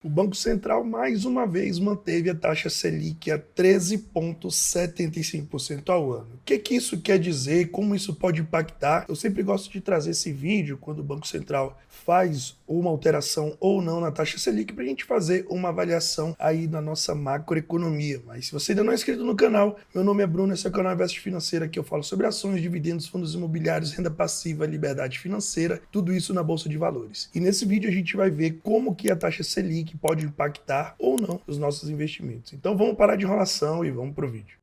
O Banco Central, mais uma vez, manteve a taxa Selic a 13,75% ao ano. O que isso quer dizer? Como isso pode impactar? Eu sempre gosto de trazer esse vídeo quando o Banco Central faz uma alteração ou não na taxa Selic para a gente fazer uma avaliação aí na nossa macroeconomia. Mas se você ainda não é inscrito no canal, meu nome é Bruno, esse é o canal Invest Financeira, que eu falo sobre ações, dividendos, fundos imobiliários, renda passiva, liberdade financeira, tudo isso na Bolsa de Valores. E nesse vídeo a gente vai ver como que a taxa Selic pode impactar ou não os nossos investimentos. Então vamos parar de enrolação e vamos pro vídeo.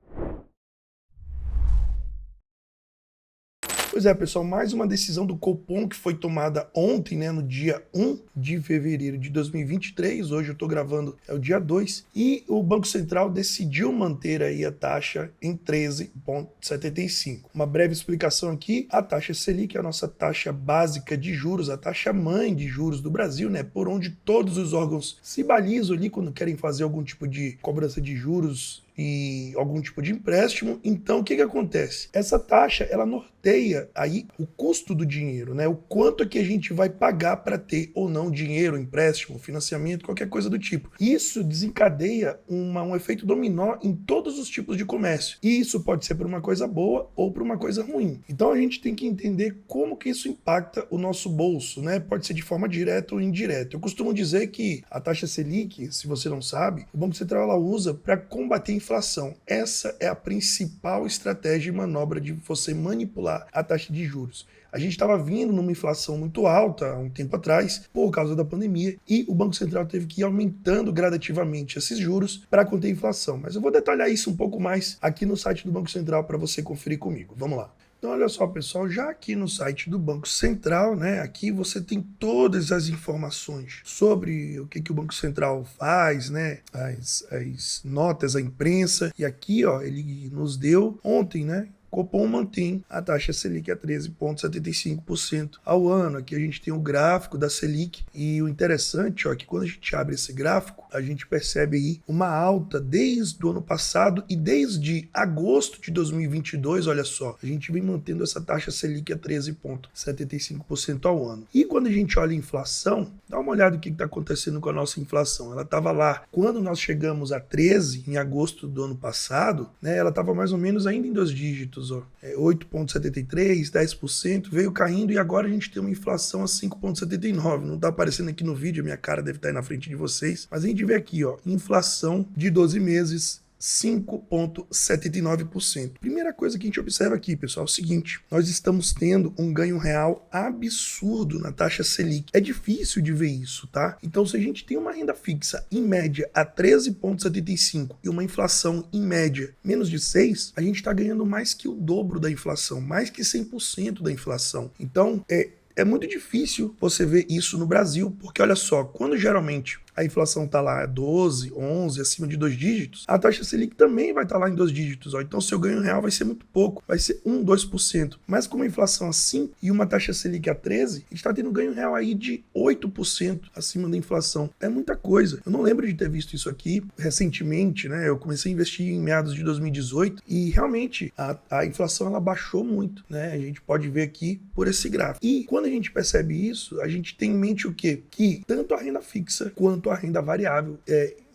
Pois é, pessoal, mais uma decisão do Copom que foi tomada ontem, né, no dia 1 de fevereiro de 2023, hoje eu estou gravando, é o dia 2, e o Banco Central decidiu manter aí a taxa em 13,75. Uma breve explicação aqui, a taxa Selic é a nossa taxa básica de juros, a taxa mãe de juros do Brasil, né, por onde todos os órgãos se balizam ali quando querem fazer algum tipo de cobrança de juros e algum tipo de empréstimo. Então, o que acontece? Essa taxa, ela norteia aí o custo do dinheiro, né? O quanto é que a gente vai pagar para ter ou não dinheiro, empréstimo, financiamento, qualquer coisa do tipo. Isso desencadeia um efeito dominó em todos os tipos de comércio. E isso pode ser por uma coisa boa ou por uma coisa ruim. Então, a gente tem que entender como que isso impacta o nosso bolso, né? Pode ser de forma direta ou indireta. Eu costumo dizer que a taxa Selic, se você não sabe, o Banco Central ela usa para combater a inflação. Essa é a principal estratégia e manobra de você manipular a taxa de juros. A gente estava vindo numa inflação muito alta há um tempo atrás, por causa da pandemia, e o Banco Central teve que ir aumentando gradativamente esses juros para conter a inflação. Mas eu vou detalhar isso um pouco mais aqui no site do Banco Central para você conferir comigo. Vamos lá. Então, olha só, pessoal, já aqui no site do Banco Central, né, aqui você tem todas as informações sobre o que o Banco Central faz, né, as notas, a imprensa, e aqui, ó, ele nos deu ontem, né, Copom mantém a taxa Selic a 13,75% ao ano. Aqui a gente tem o gráfico da Selic e o interessante é que quando a gente abre esse gráfico, a gente percebe aí uma alta desde o ano passado e desde agosto de 2022, olha só, a gente vem mantendo essa taxa Selic a 13,75% ao ano. E quando a gente olha a inflação, dá uma olhada no que está acontecendo com a nossa inflação. Ela estava lá, quando nós chegamos a 13, em agosto do ano passado, né, ela estava mais ou menos ainda em 2 dígitos, 8,73%, 10%, veio caindo e agora a gente tem uma inflação a 5,79%. Não está aparecendo aqui no vídeo, minha cara deve estar aí na frente de vocês, mas a gente vê aqui, ó, inflação de 12 meses, 5,79%. Primeira coisa que a gente observa aqui, pessoal, é o seguinte: nós estamos tendo um ganho real absurdo na taxa Selic. É difícil de ver isso, tá? Então, se a gente tem uma renda fixa em média a 13,75 e uma inflação em média menos de 6, a gente está ganhando mais que o dobro da inflação, mais que 100% da inflação. Então, é muito difícil você ver isso no Brasil, porque olha só, quando geralmente a inflação está lá 12, 11, acima de 2 dígitos, a taxa Selic também vai estar lá em 2 dígitos. Ó. Então, seu ganho real vai ser muito pouco, vai ser 1, 2%. Mas com uma inflação assim e uma taxa Selic a 13, a gente está tendo ganho real aí de 8% acima da inflação. É muita coisa. Eu não lembro de ter visto isso aqui recentemente, né? Eu comecei a investir em meados de 2018 e realmente a inflação ela baixou muito, né? A gente pode ver aqui por esse gráfico. E quando a gente percebe isso, a gente tem em mente o quê? Que tanto a renda fixa quanto a renda variável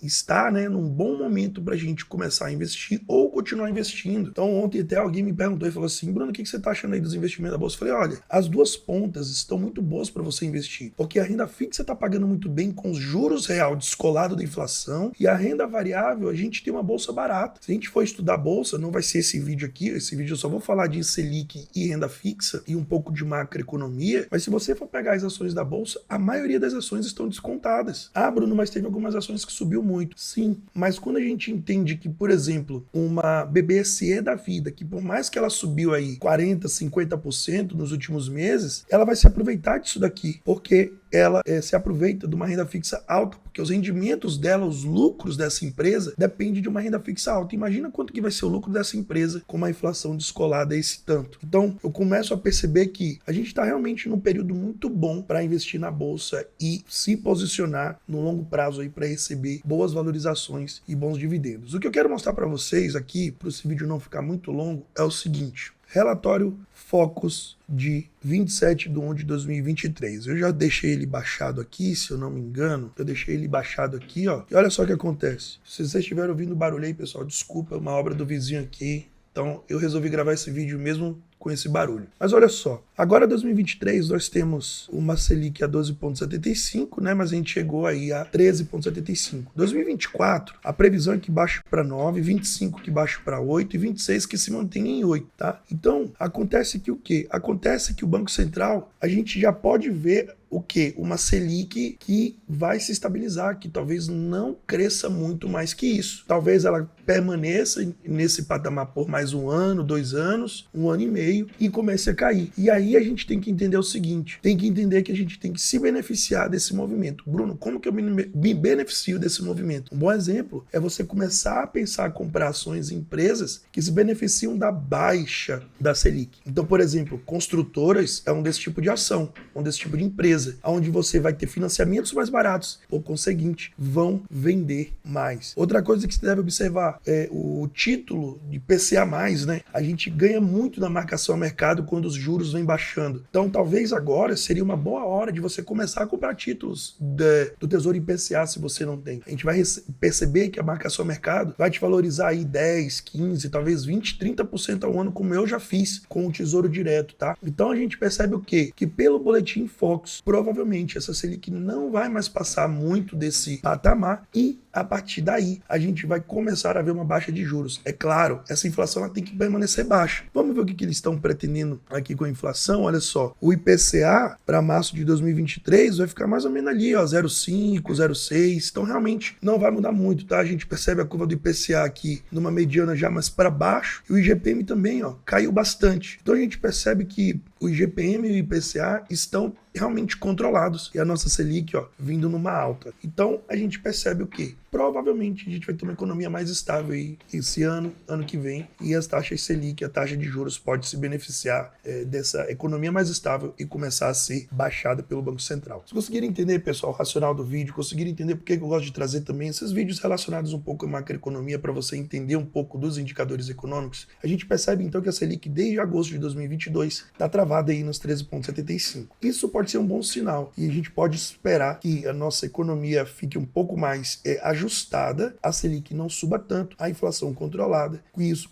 está, né, num bom momento para a gente começar a investir ou continuar investindo. Então ontem até alguém me perguntou e falou assim: Bruno, o que você está achando aí dos investimentos da Bolsa? Eu falei, olha, as duas pontas estão muito boas para você investir, porque a renda fixa está pagando muito bem com os juros real descolado da inflação e a renda variável, a gente tem uma bolsa barata. Se a gente for estudar a bolsa, não vai ser esse vídeo aqui, esse vídeo eu só vou falar de Selic e renda fixa e um pouco de macroeconomia, mas se você for pegar as ações da bolsa, a maioria das ações estão descontadas. Ah, Bruno, mas teve algumas ações que subiu muito. Sim, mas quando a gente entende que, por exemplo, uma BBSE da vida, que por mais que ela subiu aí 40%, 50% nos últimos meses, ela vai se aproveitar disso daqui, porque ela se aproveita de uma renda fixa alta, porque os rendimentos dela, os lucros dessa empresa, dependem de uma renda fixa alta. Imagina quanto que vai ser o lucro dessa empresa com uma inflação descolada esse tanto. Então, eu começo a perceber que a gente está realmente num período muito bom para investir na bolsa e se posicionar no longo prazo aí para receber boas valorizações e bons dividendos. O que eu quero mostrar para vocês aqui, para esse vídeo não ficar muito longo, é o seguinte. relatório Focus de 27/1/2023. Eu já deixei ele baixado aqui, se eu não me engano. Eu deixei ele baixado aqui, ó. E olha só o que acontece. Se vocês estiverem ouvindo barulho aí, pessoal, desculpa, é uma obra do vizinho aqui. Então, eu resolvi gravar esse vídeo mesmo com esse barulho. Mas olha só, agora 2023 nós temos uma Selic a 12,75, né? Mas a gente chegou aí a 13,75. 2024, a previsão é que baixe para 9, 25 que baixe para 8 e 26 que se mantenha em 8, tá? Então, acontece que o quê? Acontece que o Banco Central, a gente já pode ver o quê? Uma Selic que vai se estabilizar, que talvez não cresça muito mais que isso. Talvez ela permaneça nesse patamar por mais 1 ano, 2 anos, 1 ano e meio e comece a cair. E aí a gente tem que entender o seguinte, tem que entender que a gente tem que se beneficiar desse movimento. Bruno, como que eu me beneficio desse movimento? Um bom exemplo é você começar a pensar em comprar ações em empresas que se beneficiam da baixa da Selic. Então, por exemplo, construtoras é um desse tipo de ação, um desse tipo de empresa, onde você vai ter financiamentos mais baratos, por conseguinte, vão vender mais. Outra coisa que você deve observar é o título de PCA+, né? A gente ganha muito na marcação a mercado quando os juros vêm baixando. Então, talvez agora seria uma boa hora de você começar a comprar títulos do Tesouro IPCA, se você não tem. A gente vai perceber que a marcação a mercado vai te valorizar aí 10, 15, talvez 20, 30% ao ano, como eu já fiz com o Tesouro Direto, tá? Então, a gente percebe o quê? Que pelo boletim Focus, provavelmente essa Selic não vai mais passar muito desse patamar e a partir daí a gente vai começar a ver uma baixa de juros. É claro, essa inflação ela tem que permanecer baixa. Vamos ver o que eles estão pretendendo aqui com a inflação. Olha só, o IPCA para março de 2023 vai ficar mais ou menos ali, ó, 0,5, 0,6. Então realmente não vai mudar muito, tá? A gente percebe a curva do IPCA aqui numa mediana já mais para baixo e o IGPM também, ó, caiu bastante. Então a gente percebe que o IGPM e o IPCA estão realmente controlados e a nossa Selic, ó, vindo numa alta. Então a gente percebe o quê? Provavelmente a gente vai ter uma economia mais estável aí esse ano, ano que vem, e as taxas Selic, a taxa de juros pode se beneficiar dessa economia mais estável e começar a ser baixada pelo Banco Central. Se conseguirem entender, pessoal, o racional do vídeo, conseguirem entender por que eu gosto de trazer também esses vídeos relacionados um pouco à macroeconomia para você entender um pouco dos indicadores econômicos, a gente percebe então que a Selic desde agosto de 2022 está travada aí nos 13,75. Isso pode ser um bom sinal e a gente pode esperar que a nossa economia fique um pouco mais ajustada, a Selic não suba tanto, a inflação controlada.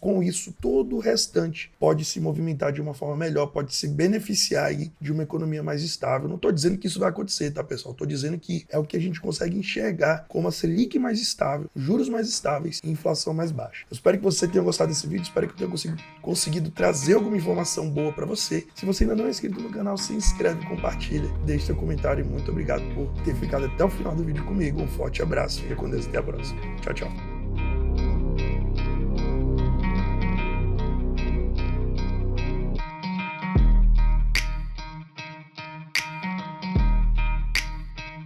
Com isso, todo o restante pode se movimentar de uma forma melhor, pode se beneficiar aí de uma economia mais estável. Não estou dizendo que isso vai acontecer, tá, pessoal? Estou dizendo que é o que a gente consegue enxergar como a Selic mais estável, juros mais estáveis e inflação mais baixa. Eu espero que você tenha gostado desse vídeo, espero que eu tenha conseguido trazer alguma informação boa para você. Se você ainda não é inscrito no canal, se inscreve, compartilha, deixe seu comentário e muito obrigado por ter ficado até o final do vídeo comigo. Um forte abraço, fica com Deus, até a próxima. Tchau, tchau.